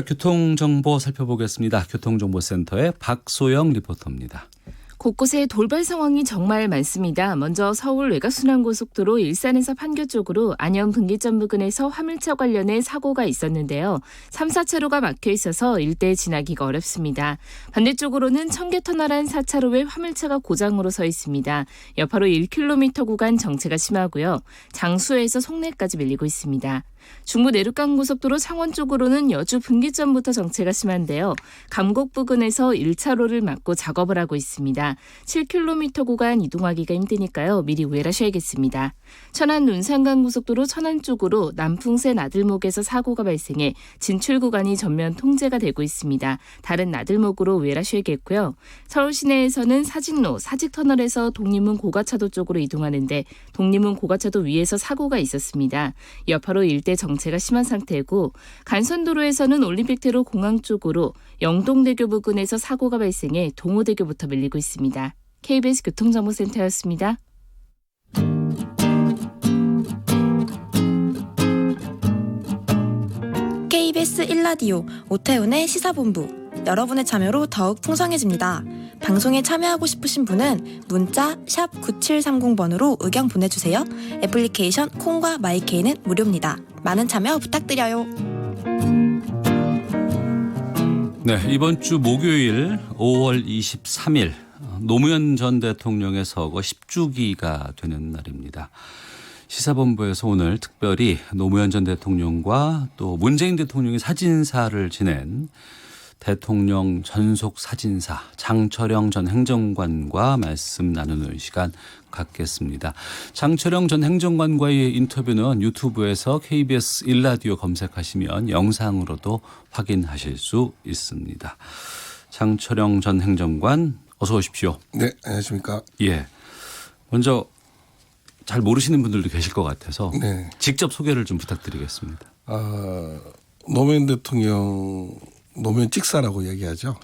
교통정보 살펴보겠습니다. 교통정보센터의 박소영 리포터입니다. 곳곳에 돌발 상황이 정말 많습니다. 먼저 서울 외곽순환고속도로 일산에서 판교 쪽으로 안녕 분기점 부근에서 화물차 관련해 사고가 있었는데요. 3, 4차로가 막혀 있어서 일대 지나기가 어렵습니다. 반대쪽으로는 청계터널 안 4차로에 화물차가 고장으로 서 있습니다. 여파로 1km 구간 정체가 심하고요. 장수에서 송내까지 밀리고 있습니다. 중부 내륙간고속도로 창원 쪽으로는 여주 분기점부터 정체가 심한데요. 감곡 부근에서 1차로를 막고 작업을 하고 있습니다. 7km 구간 이동하기가 힘드니까요. 미리 우회하셔야겠습니다. 천안 논산간고속도로 천안 쪽으로 남풍새 나들목에서 사고가 발생해 진출 구간이 전면 통제가 되고 있습니다. 다른 나들목으로 우회하셔야겠고요. 서울 시내에서는 사직로, 사직터널에서 독립문 고가차도 쪽으로 이동하는데 독립문 고가차도 위에서 사고가 있었습니다. 여파로 일대 정체가 심한 상태고 간선도로에서는 올림픽대로 공항 쪽으로 영동대교 부근에서 사고가 발생해 동호대교부터 밀리고 있습니다. KBS 교통정보센터였습니다. KBS 1라디오 오태훈의 시사본부. 여러분의 참여로 더욱 풍성해집니다. 방송에 참여하고 싶으신 분은 문자 샵 9730번으로 의견 보내주세요. 애플리케이션 콩과 마이케이는 무료입니다. 많은 참여 부탁드려요. 네, 이번 주 목요일 5월 23일 노무현 전 대통령의 서거 10주기가 되는 날입니다. 시사본부에서 오늘 특별히 노무현 전 대통령과 또 문재인 대통령이 사진사를 지낸 대통령 전속 사진사 장철영 전 행정관과 말씀 나누는 시간 갖겠습니다. 장철영 전 행정관과의 인터뷰는 유튜브에서 KBS 1라디오 검색하시면 영상으로도 확인하실 수 있습니다. 장철영 전 행정관 어서 오십시오. 네, 안녕하십니까. 예. 먼저 잘 모르시는 분들도 계실 것 같아서 네. 직접 소개를 좀 부탁드리겠습니다. 노무현 대통령 노무현 찍사라고 얘기하죠.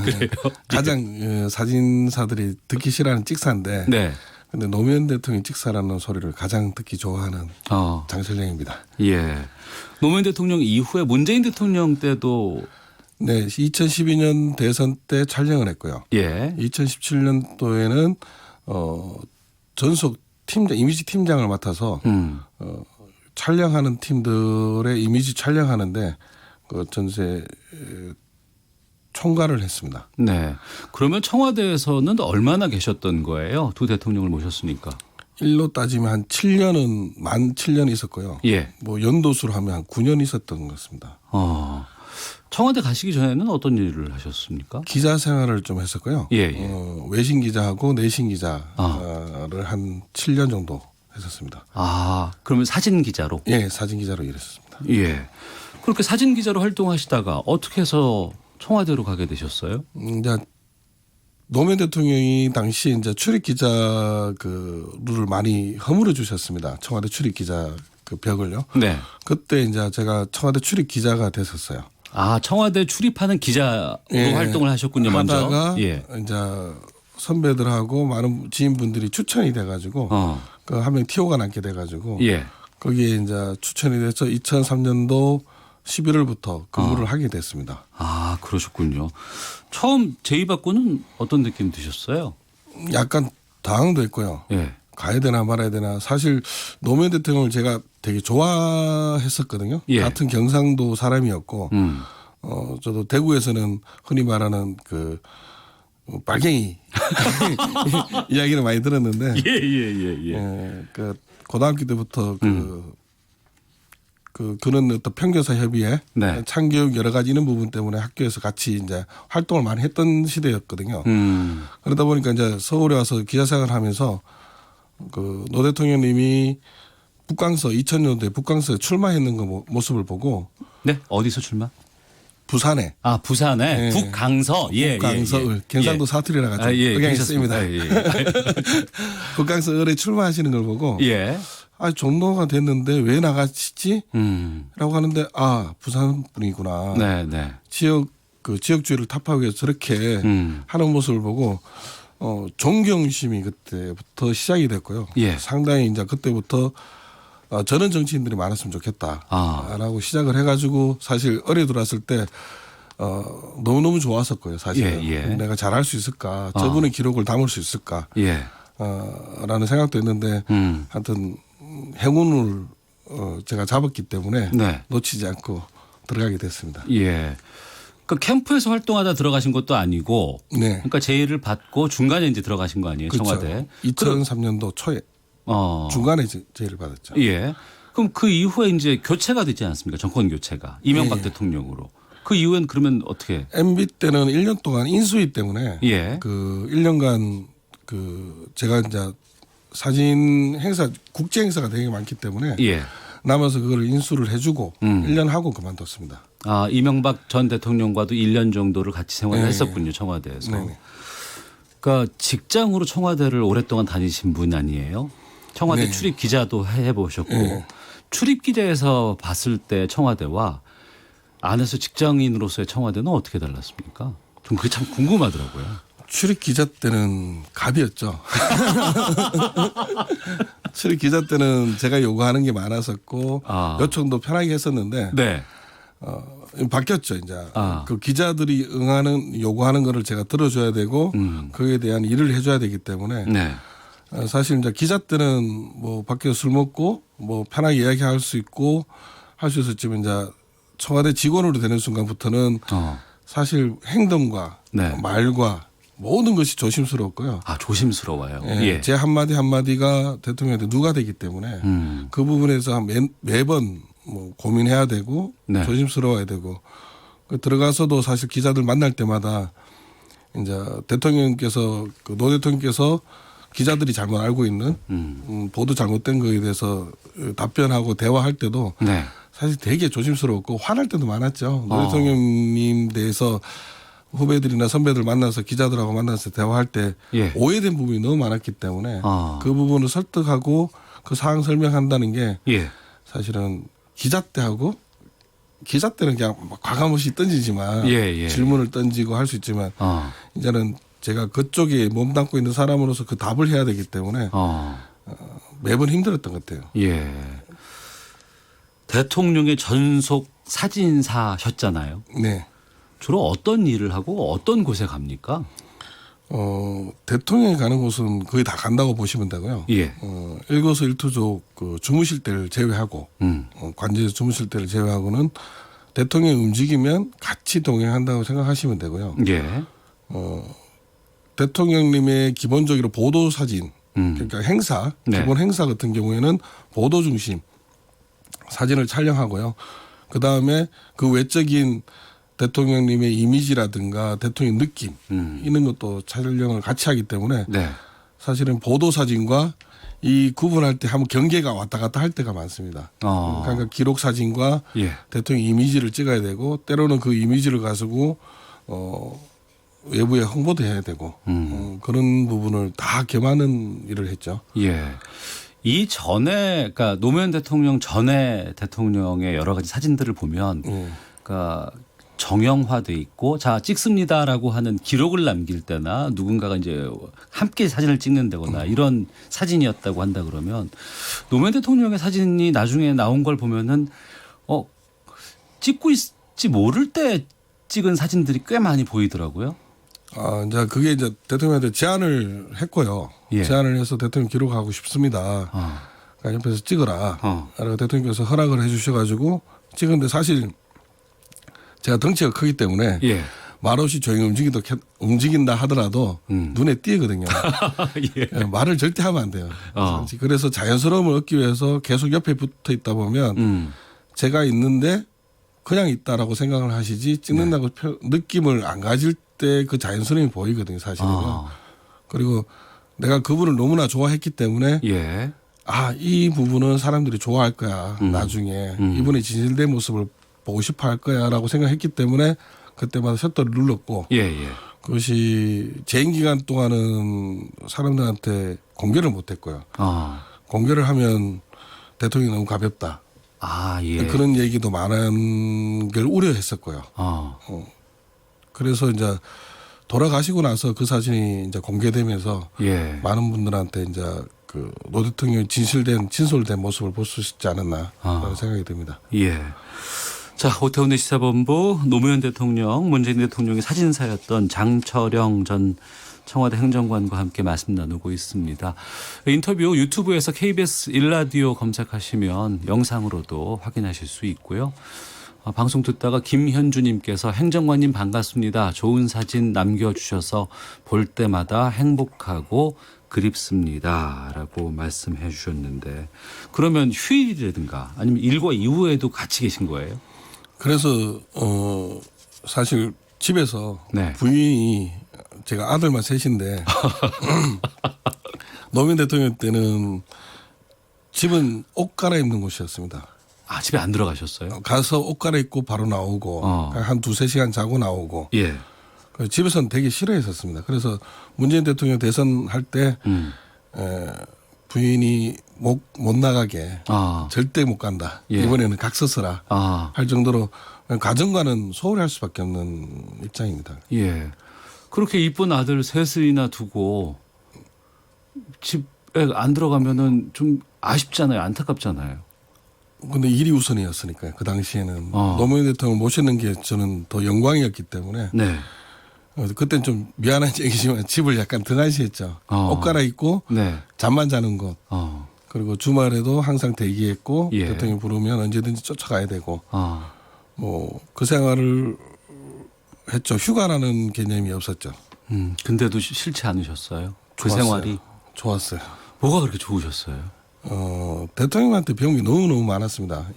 그래요? 가장 사진사들이 듣기 싫어하는 찍사인데 네. 근데 노무현 대통령 찍사라는 소리를 가장 듣기 좋아하는 장철영입니다. 예. 노무현 대통령 이후에 문재인 대통령 때도 네, 2012년 대선 때 촬영을 했고요. 예. 2017년도에는 전속 팀장, 이미지 팀장을 맡아서 촬영하는 팀들의 이미지 촬영하는데 그 전세 총괄을 했습니다. 네. 그러면 청와대에서는 얼마나 계셨던 거예요? 두 대통령을 모셨으니까. 일로 따지면 한 7년은 만 7년 있었고요. 예. 뭐 연도수로 하면 한 9년 있었던 것 같습니다. 청와대 가시기 전에는 어떤 일을 하셨습니까? 기자 생활을 좀 했었고요. 예, 예. 외신 기자하고 내신 기자를 한 7년 정도 했었습니다. 그러면 사진 기자로? 예, 사진 기자로 일했습니다. 예. 그렇게 사진 기자로 활동하시다가 어떻게 해서 청와대로 가게 되셨어요? 이제 노무현 대통령이 당시 이제 출입 기자 그 룰을 많이 허물어 주셨습니다. 청와대 출입 기자 그 벽을요. 네. 그때 이제 제가 청와대 출입 기자가 됐었어요. 청와대 출입하는 기자로 예, 활동을 하셨군요, 먼저. 하다가 예. 이제 선배들하고 많은 지인분들이 추천이 돼가지고 그 한 명 티오가 남게 돼가지고 예. 거기에 이제 추천이 돼서 2003년도 11월부터 근무를 하게 됐습니다. 그러셨군요. 처음 제의받고는 어떤 느낌 드셨어요? 약간 당황도 했고요. 예. 가야 되나 말아야 되나. 사실 노무현 대통령을 제가 되게 좋아했었거든요. 예. 같은 경상도 사람이었고 저도 대구에서는 흔히 말하는 그 빨갱이 이야기를 많이 들었는데 그 고등학교 때부터 그런 어떤 평교사 협의회, 네. 창교육 여러 가지 이런 부분 때문에 학교에서 같이 이제 활동을 많이 했던 시대였거든요. 그러다 보니까 이제 서울에 와서 기자생활을 하면서 그 노 대통령님이 북강서 2000년도에 북강서에 출마했는 그 모습을 보고 네? 어디서 출마? 부산에. 부산에 예. 북강서. 북강서을 경상도 사투리라 가지고 의견있습니다. 북강서을에 출마하시는 걸 보고 종로가 됐는데 왜 나가시지? 라고 하는데 부산 분이구나. 네. 지역주의를 타파하기 위해서 저렇게 하는 모습을 보고 존경심이 그때부터 시작이 됐고요. 예. 상당히 이제 그때부터 저런 정치인들이 많았으면 좋겠다라고 시작을 해가지고 사실 어려 들어왔을 때 너무너무 좋았었고요. 사실은 예, 예. 내가 잘할 수 있을까, 저분의 기록을 담을 수 있을까, 예. 라는 생각도 했는데 하여튼 행운을 제가 잡았기 때문에 네. 놓치지 않고 들어가게 됐습니다. 예. 그 캠프에서 활동하다 들어가신 것도 아니고, 네. 그러니까 제의를 받고 중간에 이제 들어가신 거 아니에요, 그렇죠. 청와대? 2003년도 초에 중간에 제의를 받았죠. 예. 그럼 그 이후에 이제 교체가 되지 않았습니까? 정권 교체가 이명박 예. 대통령으로. 그 이후엔 그러면 어떻게? MB 때는 1년 동안 인수위 때문에 예. 그 1년간 제가 이제 사진 행사, 국제 행사가 되게 많기 때문에 예. 남아서 그걸 인수를 해주고 1년 하고 그만뒀습니다. 아, 이명박 전 대통령과도 1년 정도를 같이 생활을 네. 했었군요, 청와대에서. 네. 그러니까 직장으로 청와대를 오랫동안 다니신 분 아니에요? 청와대 네. 출입 기자도 해보셨고 네. 출입 기자에서 봤을 때 청와대와 안에서 직장인으로서의 청와대는 어떻게 달랐습니까? 좀 그게 참 궁금하더라고요. 출입 기자 때는 갑이었죠. 출입 기자 때는 제가 요구하는 게 많았었고 요청도 편하게 했었는데 네. 바뀌었죠. 이제 그 기자들이 요구하는 거를 제가 들어줘야 되고 그에 대한 일을 해줘야 되기 때문에 네. 사실 이제 기자 때는 뭐 밖에서 술 먹고 뭐 편하게 이야기할 수 있고 할 수 있었지만 이제 청와대 직원으로 되는 순간부터는 사실 행동과 네. 말과 모든 것이 조심스러웠고요. 아, 조심스러워요. 예, 예. 제 한마디 한마디가 대통령한테 누가 되기 때문에 그 부분에서 매번 뭐 고민해야 되고 네. 조심스러워야 되고 들어가서도 사실 기자들 만날 때마다 이제 대통령께서 노 대통령께서 기자들이 잘못 알고 있는 보도 잘못된 거에 대해서 답변하고 대화할 때도 네. 사실 되게 조심스러웠고 화날 때도 많았죠. 노 대통령님 대해서 후배들이나 선배들 만나서 기자들하고 만나서 대화할 때 예. 오해된 부분이 너무 많았기 때문에 그 부분을 설득하고 그 사항 설명한다는 게 예. 사실은 기자 때는 그냥 막 과감없이 던지지만 예. 질문을 던지고 할 수 있지만 이제는 제가 그쪽에 몸담고 있는 사람으로서 그 답을 해야 되기 때문에 매번 힘들었던 것 같아요. 예. 대통령의 전속 사진사셨잖아요. 네. 주로 어떤 일을 하고 어떤 곳에 갑니까? 대통령이 가는 곳은 거의 다 간다고 보시면 되고요. 예. 일거수일투족 주무실 때를 제외하고 관제에서 주무실 때를 제외하고는 대통령이 움직이면 같이 동행한다고 생각하시면 되고요. 예. 대통령님의 기본적으로 보도 사진, 그러니까 행사, 네. 기본 행사 같은 경우에는 보도 중심 사진을 촬영하고요. 그 다음에 그 외적인 대통령님의 이미지라든가 대통령 느낌 이런 것도 촬영을 같이 하기 때문에 네. 사실은 보도 사진과 이 구분할 때 한번 경계가 왔다 갔다 할 때가 많습니다. 그러니까 기록 사진과 예. 대통령 이미지를 찍어야 되고 때로는 그 이미지를 가지고 외부에 홍보도 해야 되고 그런 부분을 다 겸하는 일을 했죠. 예. 이 전에 그러니까 노무현 대통령 전에 대통령의 여러 가지 사진들을 보면 그러니까 정형화돼 있고 자 찍습니다라고 하는 기록을 남길 때나 누군가가 이제 함께 사진을 찍는다거나 이런 사진이었다고 한다 그러면 노무현 대통령의 사진이 나중에 나온 걸 보면은 찍고 있지 모를 때 찍은 사진들이 꽤 많이 보이더라고요. 이제 그게 이제 대통령한테 제안을 했고요. 예. 제안을 해서 대통령 기록하고 싶습니다. 그러니까 옆에서 찍어라. 라고 대통령께서 허락을 해 주셔가지고 찍었는데 사실 제가 덩치가 크기 때문에 예. 말없이 조용히 움직인다 하더라도 눈에 띄거든요. 예. 말을 절대 하면 안 돼요. 그래서 자연스러움을 얻기 위해서 계속 옆에 붙어 있다 보면 제가 있는데 그냥 있다라고 생각을 하시지 찍는다고 느낌을 안 가질 때 그 자연스러움이 보이거든요, 사실은요. 그리고 내가 그분을 너무나 좋아했기 때문에 예. 이 부분은 사람들이 좋아할 거야. 나중에 이분의 진실된 모습을 보고 싶어 할 거야라고 생각했기 때문에 그때마다 셔터를 눌렀고 예. 그것이 재임 기간 동안은 사람들한테 공개를 못했고요. 공개를 하면 대통령이 너무 가볍다. 예. 그런 얘기도 많은 걸 우려했었고요. 그래서 이제 돌아가시고 나서 그 사진이 이제 공개되면서 예. 많은 분들한테 이제 그 노 대통령의 진솔된 모습을 볼 수 있지 않았나 라는 생각이 듭니다. 예. 자, 오태훈의 시사본부 노무현 대통령, 문재인 대통령의 사진사였던 장철영 전 청와대 행정관과 함께 말씀 나누고 있습니다. 인터뷰 유튜브에서 KBS 1라디오 검색하시면 영상으로도 확인하실 수 있고요. 방송 듣다가 김현주님께서 행정관님 반갑습니다. 좋은 사진 남겨주셔서 볼 때마다 행복하고 그립습니다. 라고 말씀해 주셨는데 그러면 휴일이라든가 아니면 일과 이후에도 같이 계신 거예요? 그래서 사실 집에서 네. 부인이 제가 아들만 셋인데 노무현 대통령 때는 집은 옷 갈아입는 곳이었습니다. 아, 집에 안 들어가셨어요? 가서 옷 갈아입고 바로 나오고 한 2-3시간 자고 나오고 예. 집에서는 되게 싫어했었습니다. 그래서 문재인 대통령 대선할 때 부인이 못 나가게 절대 못 간다. 예. 이번에는 각서서라 할 정도로 가정과는 소홀히 할 수밖에 없는 입장입니다. 예. 그렇게 이쁜 아들 셋이나 두고 집에 안 들어가면은 좀 아쉽잖아요. 안타깝잖아요. 근데 일이 우선이었으니까요. 그 당시에는 노무현 대통령을 모시는 게 저는 더 영광이었기 때문에 네. 그때는 좀 미안한 얘기지만 집을 약간 등한시했죠. 옷 갈아입고 네. 잠만 자는 곳. 그리고 주말에도 항상 대기했고 예. 대통령이 부르면 언제든지 쫓아가야 되고 뭐 그 생활을 했죠. 휴가라는 개념이 없었죠. 근데도 싫지 않으셨어요? 그 좋았어요. 생활이 좋았어요. 뭐가 그렇게 좋으셨어요? 대통령한테 배운 게 너무너무 많았습니다.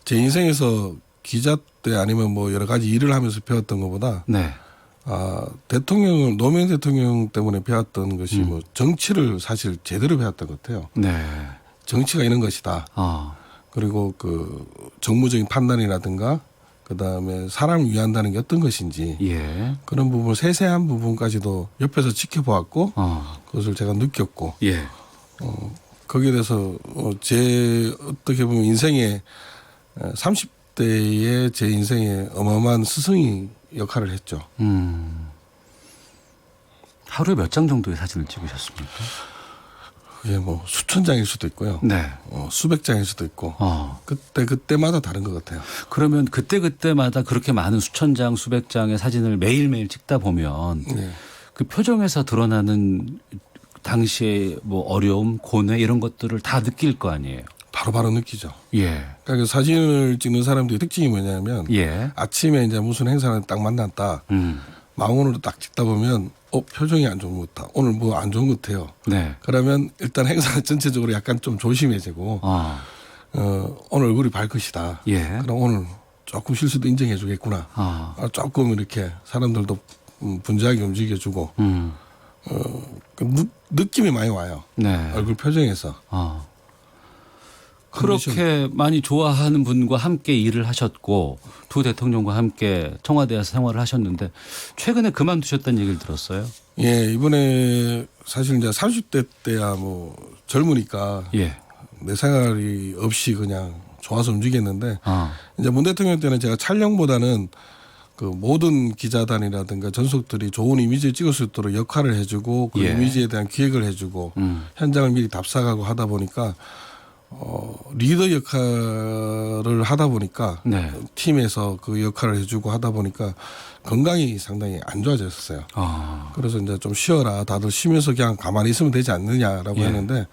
제 인생에서 기자 때 아니면 뭐 여러 가지 일을 하면서 배웠던 것보다 네. 대통령을 노무현 대통령 때문에 배웠던 것이 뭐 정치를 사실 제대로 배웠던 것 같아요. 네. 정치가 이런 것이다. 그리고 그 정무적인 판단이라든가 그다음에 사람을 위한다는 게 어떤 것인지 예. 그런 부분 세세한 부분까지도 옆에서 지켜보았고 그것을 제가 느꼈고 예. 거기에 대해서 제 어떻게 보면 인생의 30대의 제 인생의 어마어마한 스승이 역할을 했죠. 하루에 몇 장 정도의 사진을 찍으셨습니까? 그게 뭐 수천 장일 수도 있고요. 네. 수백 장일 수도 있고 그때마다 다른 것 같아요. 그러면 그때마다 그렇게 많은 수천 장, 수백 장의 사진을 매일매일 찍다 보면 네. 그 표정에서 드러나는 당시의 뭐 어려움, 고뇌 이런 것들을 다 느낄 거 아니에요. 바로바로 느끼죠. 예. 그러니까 그 사진을 찍는 사람들의 특징이 뭐냐면 예. 아침에 이제 무슨 행사를 딱 만났다. 망원으로 딱 찍다 보면 표정이 안 좋은 것 같다. 오늘 뭐 안 좋은 것 같아요. 네. 그러면 일단 행사 전체적으로 약간 좀 조심해지고 오늘 얼굴이 밝으시다. 예. 그럼 오늘 조금 실수도 인정해 주겠구나. 조금 이렇게 사람들도 분주하게 움직여주고 느낌이 많이 와요. 네. 얼굴 표정에서. 그렇게 많이 좋아하는 분과 함께 일을 하셨고 두 대통령과 함께 청와대에서 생활을 하셨는데 최근에 그만두셨다는 얘기를 들었어요. 예, 이번에 사실 이제 30대 때야 뭐 젊으니까 예. 내 생활이 없이 그냥 좋아서 움직였는데 이제 문 대통령 때는 제가 촬영보다는 그 모든 기자단이라든가 전속들이 좋은 이미지를 찍을 수 있도록 역할을 해주고 그 예. 이미지에 대한 기획을 해주고 현장을 미리 답사가고 하다 보니까 리더 역할을 하다 보니까 네. 팀에서 그 역할을 해주고 하다 보니까 건강이 상당히 안 좋아졌어요. 그래서 이제 좀 쉬어라. 다들 쉬면서 그냥 가만히 있으면 되지 않느냐라고 예. 했는데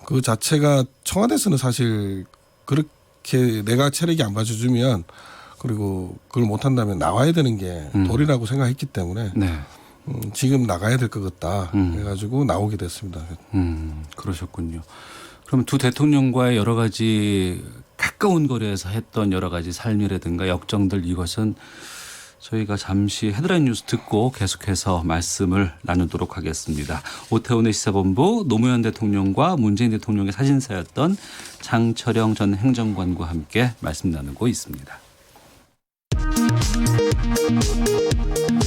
그 자체가 청와대에서는 사실 그렇게 내가 체력이 안 받쳐주면 그리고 그걸 못한다면 나와야 되는 게 도리라고 생각했기 때문에 네. 지금 나가야 될 것 같다 해가지고 나오게 됐습니다. 그러셨군요. 그럼 두 대통령과의 여러 가지 가까운 거리에서 했던 여러 가지 삶이라든가 역정들 이것은 저희가 잠시 헤드라인 뉴스 듣고 계속해서 말씀을 나누도록 하겠습니다. 오태훈의 시사본부 노무현 대통령과 문재인 대통령의 사진사였던 장철영 전 행정관과 함께 말씀 나누고 있습니다.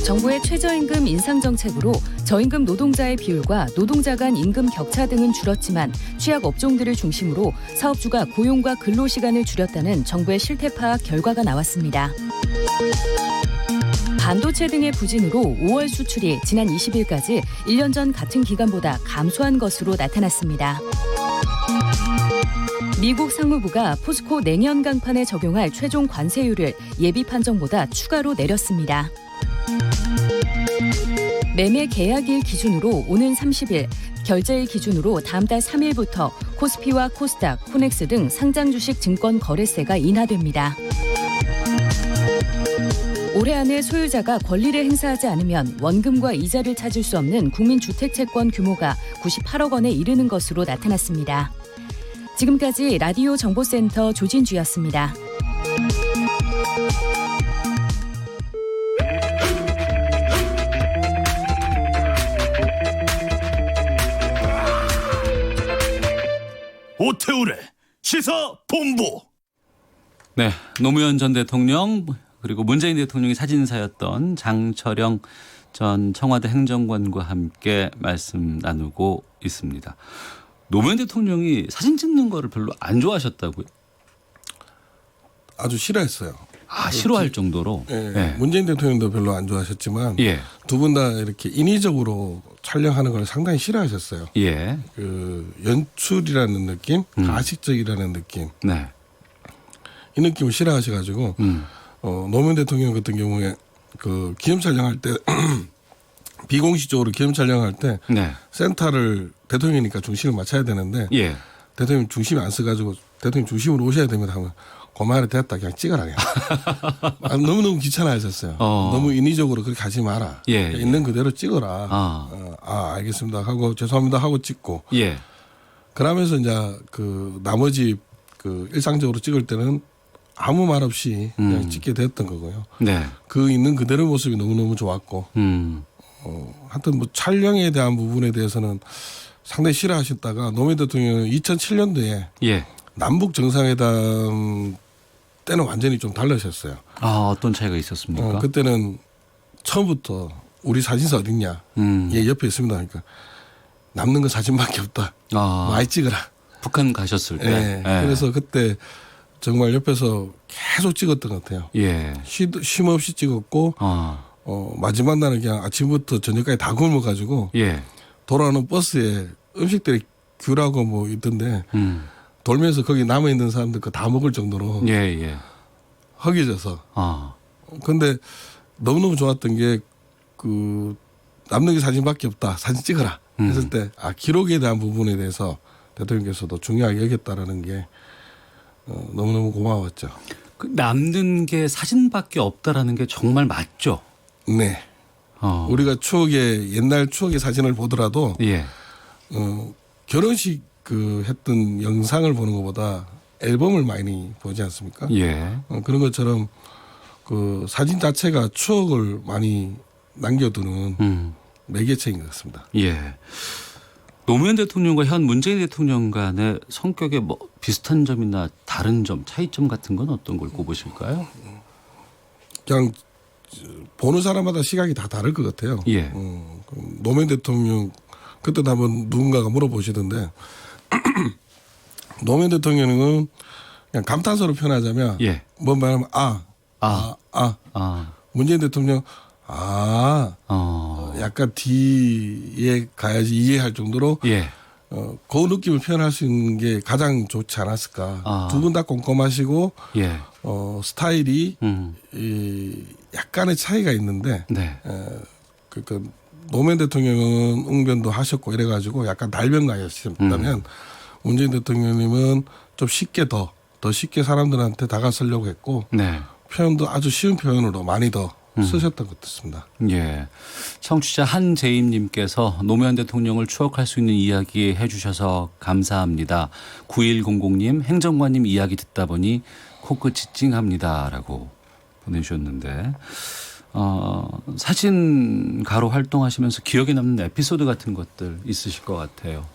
정부의 최저임금 인상 정책으로 저임금 노동자의 비율과 노동자 간 임금 격차 등은 줄었지만 취약 업종들을 중심으로 사업주가 고용과 근로시간을 줄였다는 정부의 실태 파악 결과가 나왔습니다. 반도체 등의 부진으로 5월 수출이 지난 20일까지 1년 전 같은 기간보다 감소한 것으로 나타났습니다. 미국 상무부가 포스코 내년 강판에 적용할 최종 관세율을 예비 판정보다 추가로 내렸습니다. 매매 계약일 기준으로 오는 30일, 결제일 기준으로 다음 달 3일부터 코스피와 코스닥, 코넥스 등 상장 주식 증권 거래세가 인하됩니다. 올해 안에 소유자가 권리를 행사하지 않으면 원금과 이자를 찾을 수 없는 국민주택채권 규모가 98억 원에 이르는 것으로 나타났습니다. 지금까지 라디오 정보센터 조진주였습니다. 오태우래 시사본부. 네, 노무현 전 대통령 그리고 문재인 대통령이 사진사였던 장철영 전 청와대 행정관과 함께 말씀 나누고 있습니다. 노무현 대통령이 사진 찍는 거를 별로 안 좋아하셨다고요? 아주 싫어했어요. 아, 싫어할 정도로. 예, 예. 문재인 대통령도 별로 안 좋아하셨지만 예. 두 분 다 이렇게 인위적으로 촬영하는 걸 상당히 싫어하셨어요. 예. 그 연출이라는 느낌, 가식적이라는 느낌, 네. 이 느낌을 싫어하셔가지고 노무현 대통령 같은 경우에 그 기념 촬영할 때 비공식적으로 기념 촬영할 때 네. 센터를 대통령이니까 중심을 맞춰야 되는데 예. 대통령 중심이 안 써가지고 대통령 중심으로 오셔야 됩니다 하면 고마워라 됐다 그냥 찍어라 그냥. 너무너무 귀찮아하셨어요. 너무 인위적으로 그렇게 하지 마라. 예, 있는 그대로 찍어라. 알겠습니다 하고 죄송합니다 하고 찍고. 예. 그러면서 이제 그 나머지 그 일상적으로 찍을 때는 아무 말 없이 그냥 찍게 됐던 거고요. 네. 그 있는 그대로 모습이 너무너무 좋았고. 하여튼 뭐 촬영에 대한 부분에 대해서는 상당히 싫어하셨다가 노무현 대통령은 2007년도에 예. 남북 정상회담 때는 완전히 좀 달라졌어요. 아, 어떤 차이가 있었습니까? 그때는 처음부터 우리 사진사 어딨냐. 얘 옆에 있습니다. 그러니까 남는 거 사진밖에 없다. 많이 찍어라. 북한 가셨을 때. 예. 예. 그래서 그때 정말 옆에서 계속 찍었던 것 같아요. 예. 쉼 없이 찍었고 마지막 날은 그냥 아침부터 저녁까지 다 굶어가지고 예. 돌아오는 버스에 음식들이 귤하고 뭐 있던데 돌면서 거기 남아있는 사람들 거 다 먹을 정도로 예, 예. 허기져서. 아. 근데 너무너무 좋았던 게 그 남는 게 사진밖에 없다. 사진 찍어라. 했을 때 기록에 대한 부분에 대해서 대통령께서도 중요하게 여겼다라는 게 너무너무 고마웠죠. 그 남는 게 사진밖에 없다라는 게 정말 맞죠? 네. 우리가 옛날 추억의 사진을 보더라도 예. 결혼식 그 했던 영상을 보는 것보다 앨범을 많이 보지 않습니까? 예. 그런 것처럼 그 사진 자체가 추억을 많이 남겨두는 매개체인 것 같습니다. 예. 노무현 대통령과 현 문재인 대통령 간의 성격에 뭐 비슷한 점이나 다른 점, 차이점 같은 건 어떤 걸 꼽으실까요? 그냥 보는 사람마다 시각이 다 다를 것 같아요. 예. 노무현 대통령 그때 한번 누군가가 물어보시던데 노무현 대통령은 그냥 감탄사로 표현하자면 예. 뭔 말하면 문재인 대통령 약간 뒤에 가야지 이해할 정도로 예. 그 느낌을 표현할 수 있는 게 가장 좋지 않았을까. 두 분 다 꼼꼼하시고 예. 스타일이 약간의 차이가 있는데 네. 그러니까 노무현 대통령은 웅변도 하셨고 이래가지고 약간 날변가였다면 문재인 대통령님은 좀 쉽게 더 쉽게 사람들한테 다가서려고 했고 네. 표현도 아주 쉬운 표현으로 많이 더 쓰셨던 것 같습니다. 예. 청취자 한재임님께서 노무현 대통령을 추억할 수 있는 이야기 해주셔서 감사합니다. 9100님 행정관님 이야기 듣다 보니 코끝이 찡합니다라고 보내주셨는데 사진가로 활동하시면서 기억에 남는 에피소드 같은 것들 있으실 것 같아요.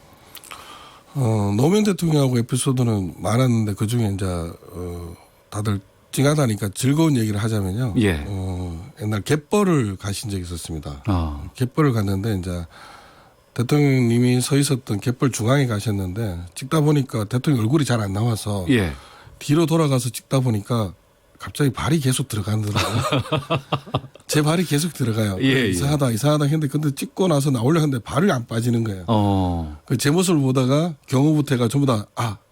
노무현 대통령하고 에피소드는 많았는데 그 중에 이제 다들 찡하다니까 즐거운 얘기를 하자면요. 예. 옛날 갯벌을 가신 적이 있었습니다. 갯벌을 갔는데 이제 대통령님이 서 있었던 갯벌 중앙에 가셨는데 찍다 보니까 대통령 얼굴이 잘 안 나와서 예. 뒤로 돌아가서 찍다 보니까 갑자기 발이 계속 들어가더라고요. 제 발이 계속 들어가요. 예. 이상하다 했는데 근데 찍고 나서 나오려 했는데 발이 안 빠지는 거예요. 제 모습을 보다가 경호부태가 전부 다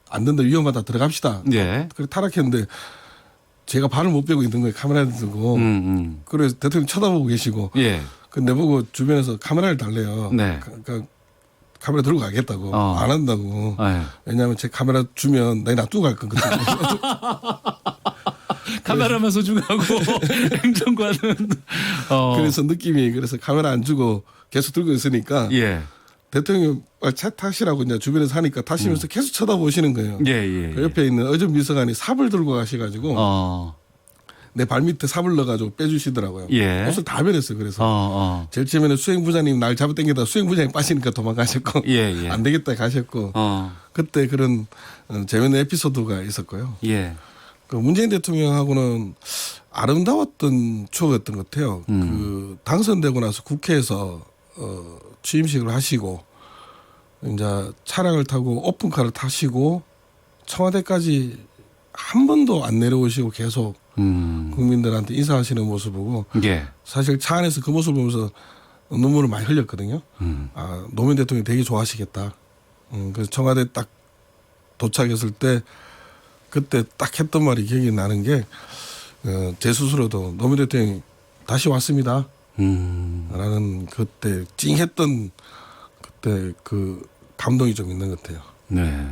안 된다 위험하다 들어갑시다. 예. 그래 타락했는데 제가 발을 못 빼고 있는 거예요. 카메라를 들고. 그래서 대통령 쳐다보고 계시고. 예. 그 내보고 주변에서 카메라를 달래요. 네. 그러니까 카메라 들고 가겠다고 안 한다고. 네. 왜냐하면 제 카메라 주면 나 놔두고 갈 거거든요. 카메라만 소중하고 행정관은 그래서 느낌이 그래서 카메라 안 주고 계속 들고 있으니까 예. 대통령 차 타시라고 이제 주변에서 하니까 타시면서 계속 쳐다보시는 거예요. 예. 그 옆에 있는 어전 비서관이 삽을 들고 가셔가지고 내 발 밑에 삽을 넣어가지고 빼주시더라고요. 예. 옷을 다 변했어요. 그래서 제일 처음에는 수행부장님 날 잡아당기다 수행부장님 빠지니까 도망가셨고 예. 안 되겠다 가셨고 그때 그런 재밌는 에피소드가 있었고요. 예. 그 문재인 대통령하고는 아름다웠던 추억이었던 것 같아요. 그 당선되고 나서 국회에서 취임식을 하시고 이제 차량을 타고 오픈카를 타시고 청와대까지 한 번도 안 내려오시고 계속 국민들한테 인사하시는 모습 보고 예. 사실 차 안에서 그 모습을 보면서 눈물을 많이 흘렸거든요. 노무현 대통령이 되게 좋아하시겠다. 그래서 청와대 딱 도착했을 때 그때 딱 했던 말이 기억이 나는 게 제 스스로도 노무현 대통령이 다시 왔습니다. 라는 그때 찡했던 그때 그 감동이 좀 있는 것 같아요. 네.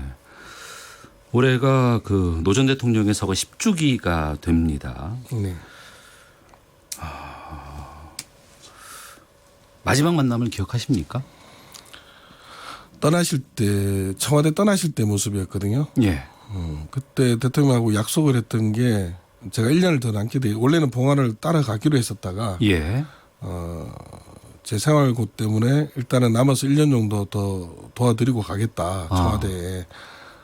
올해가 그 노 전 대통령의 서거 10주기가 됩니다. 네. 마지막 만남을 기억하십니까? 떠나실 때 청와대 떠나실 때 모습이었거든요. 예. 그때 대통령하고 약속을 했던 게 제가 1년을 더 남게 돼. 원래는 봉화를 따라가기로 했었다가 예. 제 생활고 때문에 일단은 남아서 1년 정도 더 도와드리고 가겠다 청와대에.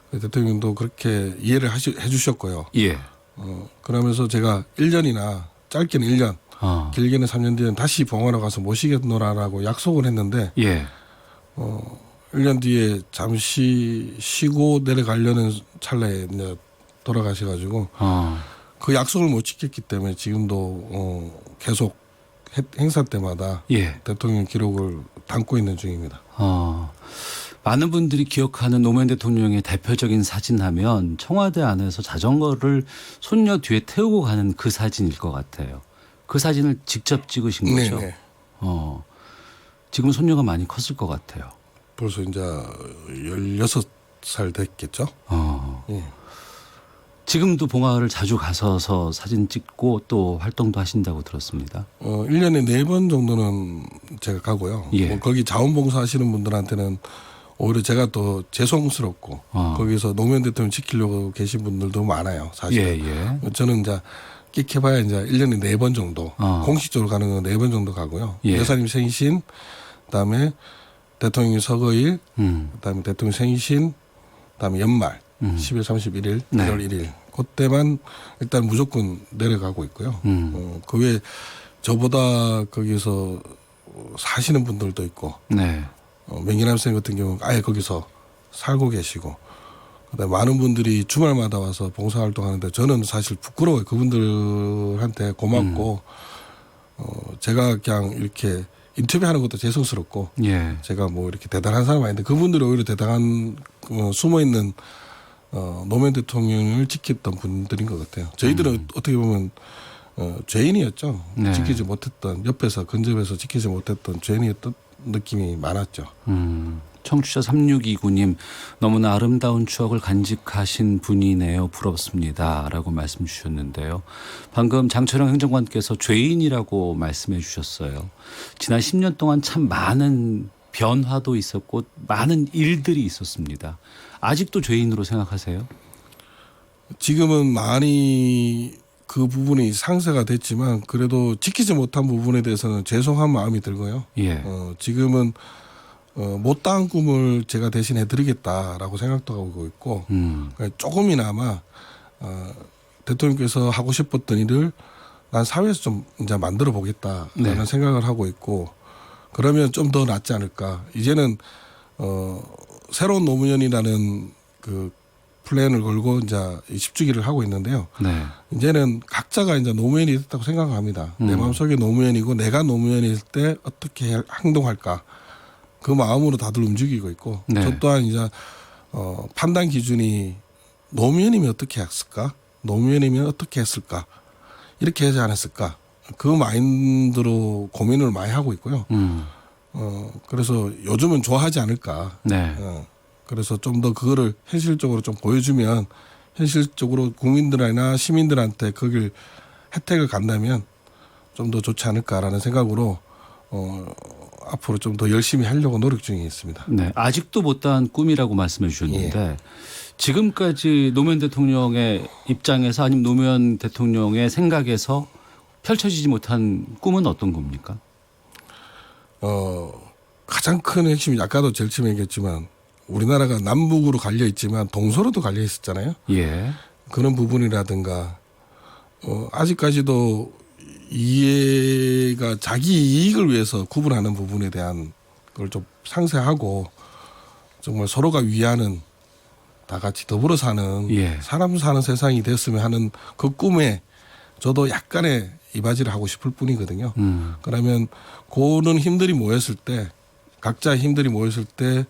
대통령도 그렇게 이해를 해주셨고요. 예. 그러면서 제가 1년이나 짧게는 1년, 길게는 3년 뒤에는 다시 봉화로 가서 모시겠노라라고 약속을 했는데, 예. 1년 뒤에 잠시 쉬고 내려가려는 찰나에 이제 돌아가셔가지고 그 약속을 못 지켰기 때문에 지금도 계속 행사 때마다 예. 대통령 기록을 담고 있는 중입니다. 많은 분들이 기억하는 노무현 대통령의 대표적인 사진 하면 청와대 안에서 자전거를 손녀 뒤에 태우고 가는 그 사진일 것 같아요. 그 사진을 직접 찍으신 거죠? 네네. 지금 손녀가 많이 컸을 것 같아요. 벌써 이제 16살 됐겠죠? 예. 지금도 봉화를 자주 가서서 사진 찍고 또 활동도 하신다고 들었습니다. 1년에 4번 정도는 제가 가고요. 예. 뭐 거기 자원봉사 하시는 분들한테는 오히려 제가 또 죄송스럽고 거기서 노무현 대통령 지키려고 계신 분들도 많아요. 사실. 예. 저는 이제 끽해봐야 이제 1년에 4번 정도 공식적으로 가는 건 4번 정도 가고요. 예. 여사님 생신, 그다음에 대통령 서거일, 그다음에 대통령 생신, 그다음에 연말 12월 31일, 네. 1월 1일 그때만 일단 무조건 내려가고 있고요. 그 외에 저보다 거기서 사시는 분들도 있고 네. 명기남 선생님 같은 경우는 아예 거기서 살고 계시고 그다음에 많은 분들이 주말마다 와서 봉사활동하는데 저는 사실 부끄러워요. 그분들한테 고맙고 제가 그냥 이렇게 인터뷰하는 것도 죄송스럽고 예. 제가 뭐 이렇게 대단한 사람 아닌데 그분들이 오히려 대단한 숨어있는 노무현 대통령을 지켰던 분들인 것 같아요. 저희들은 어떻게 보면 죄인이었죠. 네. 지키지 못했던 옆에서 근접해서 지키지 못했던 죄인이었던 느낌이 많았죠. 청취자 3629님 너무나 아름다운 추억을 간직하신 분이네요. 부럽습니다. 라고 말씀 주셨는데요. 방금 장철영 행정관께서 죄인이라고 말씀해 주셨어요. 지난 10년 동안 참 많은 변화도 있었고 많은 일들이 있었습니다. 아직도 죄인으로 생각하세요? 지금은 많이 그 부분이 상쇄가 됐지만 그래도 지키지 못한 부분에 대해서는 죄송한 마음이 들고요. 예. 지금은 못다한 꿈을 제가 대신 해드리겠다라고 생각도 하고 있고 그러니까 조금이나마 대통령께서 하고 싶었던 일을 난 사회에서 좀 이제 만들어 보겠다라는 네. 생각을 하고 있고 그러면 좀 더 낫지 않을까. 이제는 새로운 노무현이라는 그 플랜을 걸고 이제 10주기를 하고 있는데요. 네. 이제는 각자가 이제 노무현이 됐다고 생각합니다. 내 마음속에 노무현이고 내가 노무현일 때 어떻게 행동할까 그 마음으로 다들 움직이고 있고 네. 저 또한 이제 판단 기준이 노무현이면 어떻게 했을까? 노무현이면 어떻게 했을까? 이렇게 하지 않았을까? 그 마인드로 고민을 많이 하고 있고요. 그래서 요즘은 좋아하지 않을까? 네. 그래서 좀 더 그거를 현실적으로 좀 보여주면 현실적으로 국민들이나 시민들한테 거길 혜택을 간다면 좀 더 좋지 않을까라는 생각으로 앞으로 좀 더 열심히 하려고 노력 중에 있습니다. 네. 아직도 못다한 꿈이라고 말씀해 주셨는데 예. 지금까지 노무현 대통령의 입장에서 아니면 노무현 대통령의 생각에서 펼쳐지지 못한 꿈은 어떤 겁니까? 가장 큰 핵심이 아까도 제일 처음에 얘기했지만 우리나라가 남북으로 갈려 있지만 동서로도 갈려 있었잖아요. 예. 그런 부분이라든가 아직까지도 이해가 자기 이익을 위해서 구분하는 부분에 대한 걸 좀 상세하고 정말 서로가 위하는 다 같이 더불어 사는 예. 사람 사는 세상이 됐으면 하는 그 꿈에 저도 약간의 이바지를 하고 싶을 뿐이거든요. 그러면 그런 힘들이 모였을 때 각자의 힘들이 모였을 때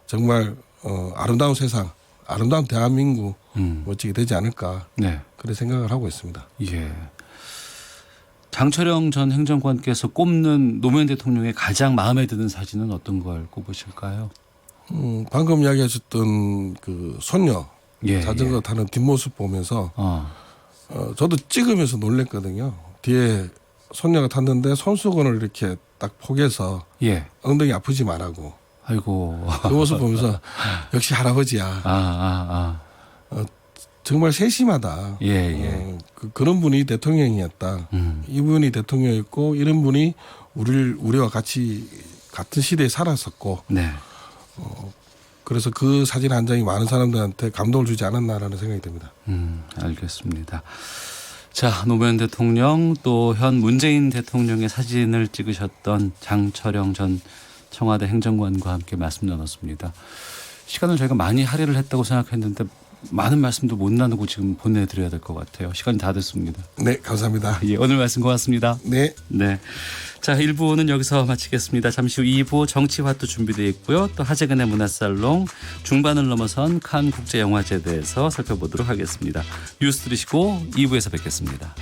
정말 아름다운 세상, 아름다운 대한민국 멋지게 되지 않을까 네. 그런 생각을 하고 있습니다. 예. 장철영 전 행정관께서 꼽는 노무현 대통령의 가장 마음에 드는 사진은 어떤 걸 꼽으실까요? 방금 이야기하셨던 그 손녀 예, 자전거 예. 타는 뒷모습 보면서 저도 찍으면서 놀랬거든요. 뒤에 손녀가 탔는데 손수건을 이렇게 딱 포개서 예. 엉덩이 아프지 말라고 아이고. 그 모습 보면서 역시 할아버지야. 정말 세심하다. 예, 예. 그런 분이 대통령이었다. 이분이 대통령이었고 이런 분이 우리와 같이 같은 시대에 살았었고 네. 그래서 그 사진 한 장이 많은 사람들한테 감동을 주지 않았나라는 생각이 듭니다. 알겠습니다. 자, 노무현 대통령 또 현 문재인 대통령의 사진을 찍으셨던 장철영 전 청와대 행정관과 함께 말씀 나눴습니다. 시간을 저희가 많이 할애를 했다고 생각했는데 많은 말씀도 못 나누고 지금 보내드려야 될 것 같아요. 시간이 다 됐습니다. 네, 감사합니다. 예, 오늘 말씀 고맙습니다. 네. 네. 자, 1부는 여기서 마치겠습니다. 잠시 후 2부 정치화도 준비되어 있고요. 또 하재근의 문화살롱 중반을 넘어선 칸 국제영화제에 대해서 살펴보도록 하겠습니다. 뉴스 들으시고 2부에서 뵙겠습니다.